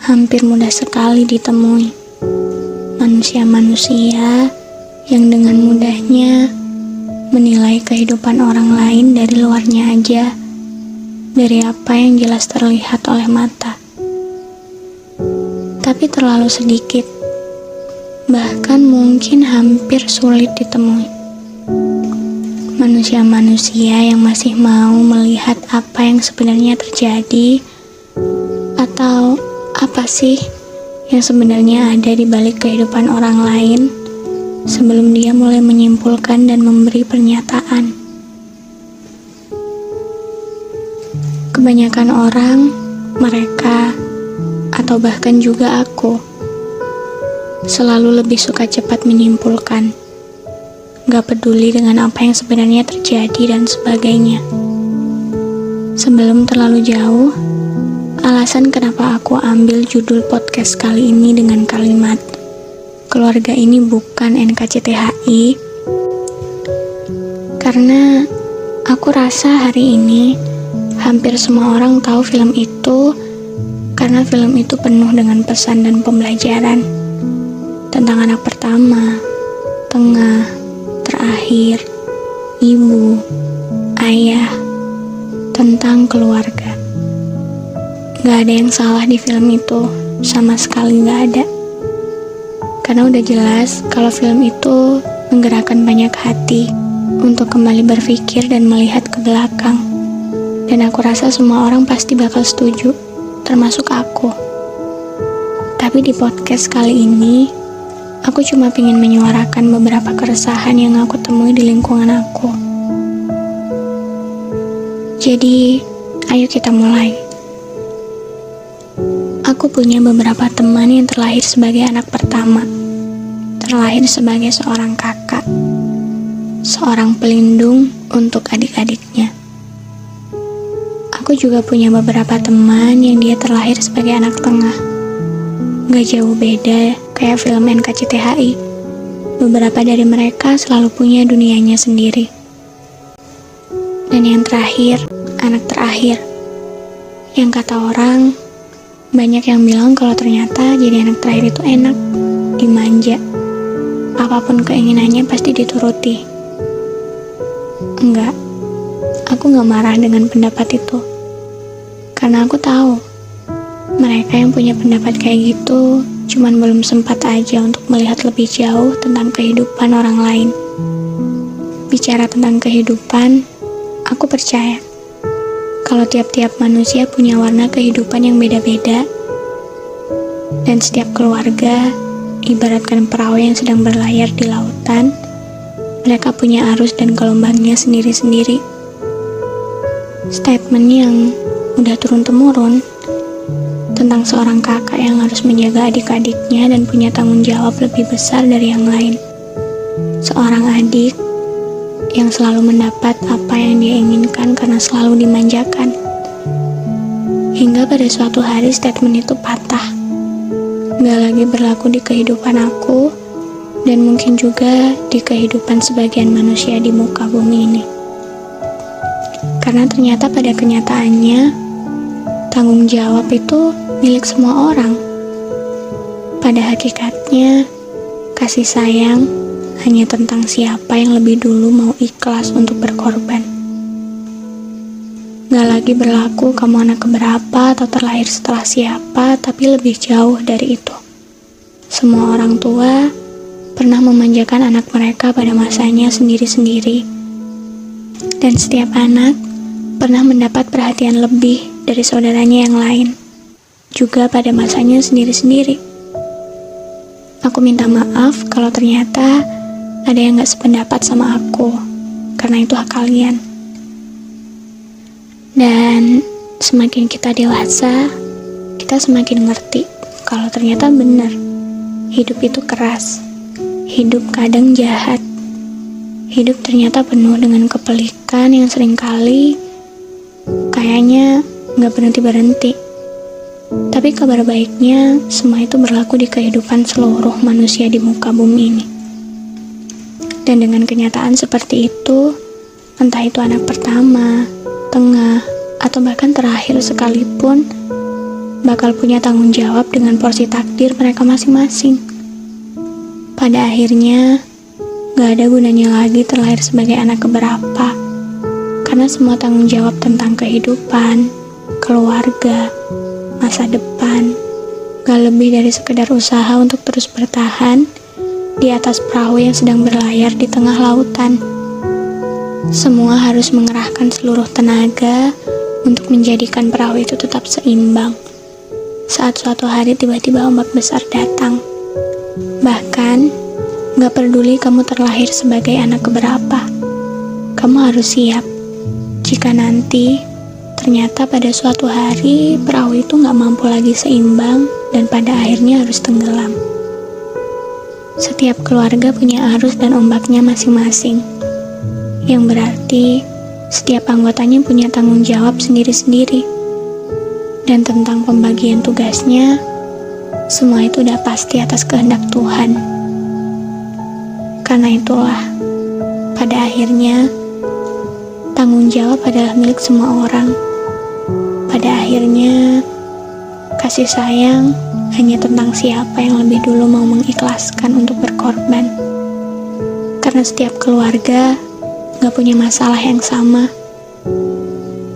hampir mudah sekali ditemui. Manusia-manusia yang dengan mudahnya menilai kehidupan orang lain dari luarnya aja, dari apa yang jelas terlihat oleh mata. Tapi terlalu sedikit, bahkan mungkin hampir sulit ditemui. Manusia-manusia yang masih mau melihat apa yang sebenarnya terjadi, atau apa sih yang sebenarnya ada di balik kehidupan orang lain sebelum dia mulai menyimpulkan dan memberi pernyataan. Kebanyakan orang, mereka, atau bahkan juga aku, selalu lebih suka cepat menyimpulkan. Gak peduli dengan apa yang sebenarnya terjadi dan sebagainya. Sebelum terlalu jauh, alasan kenapa aku ambil judul podcast kali ini dengan kalimat keluarga ini bukan NKCTHI, karena aku rasa hari ini hampir semua orang tahu film itu, karena film itu penuh dengan pesan dan pembelajaran tentang anak pertama, tengah, terakhir, ibu, ayah, tentang keluarga. Gak ada yang salah di film itu, sama sekali gak ada. Karena udah jelas kalau film itu menggerakkan banyak hati untuk kembali berpikir dan melihat ke belakang. Dan aku rasa semua orang pasti bakal setuju, termasuk aku. Tapi di podcast kali ini, aku cuma pengen menyuarakan beberapa keresahan yang aku temui di lingkungan aku. Jadi, ayo kita mulai. Aku punya beberapa teman yang terlahir sebagai anak pertama, terlahir sebagai seorang kakak, seorang pelindung untuk adik-adiknya. Aku juga punya beberapa teman yang dia terlahir sebagai anak tengah. Gak jauh beda kayak film NKCTHI. Beberapa dari mereka selalu punya dunianya sendiri. Dan yang terakhir, anak terakhir. Yang kata orang, banyak yang bilang kalau ternyata jadi anak terakhir itu enak, dimanja. Apapun keinginannya pasti dituruti. Enggak, aku gak marah dengan pendapat itu. Karena aku tahu, mereka yang punya pendapat kayak gitu cuman belum sempat aja untuk melihat lebih jauh tentang kehidupan orang lain. Bicara tentang kehidupan, aku percaya kalau tiap-tiap manusia punya warna kehidupan yang beda-beda, dan setiap keluarga ibaratkan perahu yang sedang berlayar di lautan, mereka punya arus dan gelombangnya sendiri-sendiri. Statement yang udah turun-temurun tentang seorang kakak yang harus menjaga adik-adiknya dan punya tanggung jawab lebih besar dari yang lain. Seorang adik yang selalu mendapat apa yang dia inginkan karena selalu dimanjakan. Hingga pada suatu hari statement itu patah. Gak lagi berlaku di kehidupan aku, dan mungkin juga di kehidupan sebagian manusia di muka bumi ini. Karena ternyata pada kenyataannya, tanggung jawab itu milik semua orang. Pada hakikatnya, kasih sayang hanya tentang siapa yang lebih dulu mau ikhlas untuk berkorban. Gak lagi berlaku kamu anak keberapa atau terlahir setelah siapa, tapi lebih jauh dari itu. Semua orang tua pernah memanjakan anak mereka pada masanya sendiri-sendiri. Dan setiap anak pernah mendapat perhatian lebih dari saudaranya yang lain, juga pada masanya sendiri-sendiri. Aku minta maaf kalau ternyata ada yang gak sependapat sama aku, karena itu hak kalian. Dan semakin kita dewasa, kita semakin ngerti kalau ternyata benar, hidup itu keras, hidup kadang jahat, hidup ternyata penuh dengan kepelikan yang seringkali kayaknya gak berhenti-berhenti. Tapi kabar baiknya, semua itu berlaku di kehidupan seluruh manusia di muka bumi ini. Dan dengan kenyataan seperti itu, entah itu anak pertama, tengah, atau bahkan terakhir sekalipun, bakal punya tanggung jawab dengan porsi takdir mereka masing-masing. Pada akhirnya, gak ada gunanya lagi terlahir sebagai anak keberapa, karena semua tanggung jawab tentang kehidupan, keluarga, masa depan, gak lebih dari sekedar usaha untuk terus bertahan di atas perahu yang sedang berlayar di tengah lautan. Semua harus mengerahkan seluruh tenaga untuk menjadikan perahu itu tetap seimbang saat suatu hari tiba-tiba ombak besar datang. Bahkan, gak peduli kamu terlahir sebagai anak keberapa, kamu harus siap jika nanti ternyata pada suatu hari perahu itu gak mampu lagi seimbang dan pada akhirnya harus tenggelam. Setiap keluarga punya arus dan ombaknya masing-masing, yang berarti setiap anggotanya punya tanggung jawab sendiri-sendiri. Dan tentang pembagian tugasnya, semua itu udah pasti atas kehendak Tuhan. Karena itulah, pada akhirnya, tanggung jawab adalah milik semua orang. Pada akhirnya, kasih sayang hanya tentang siapa yang lebih dulu mau mengikhlaskan untuk berkorban. Karena setiap keluarga gak punya masalah yang sama.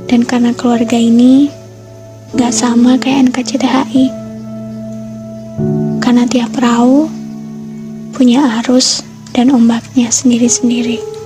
Dan karena keluarga ini gak sama kayak NKCTHI. Karena tiap perahu punya arus dan ombaknya sendiri-sendiri.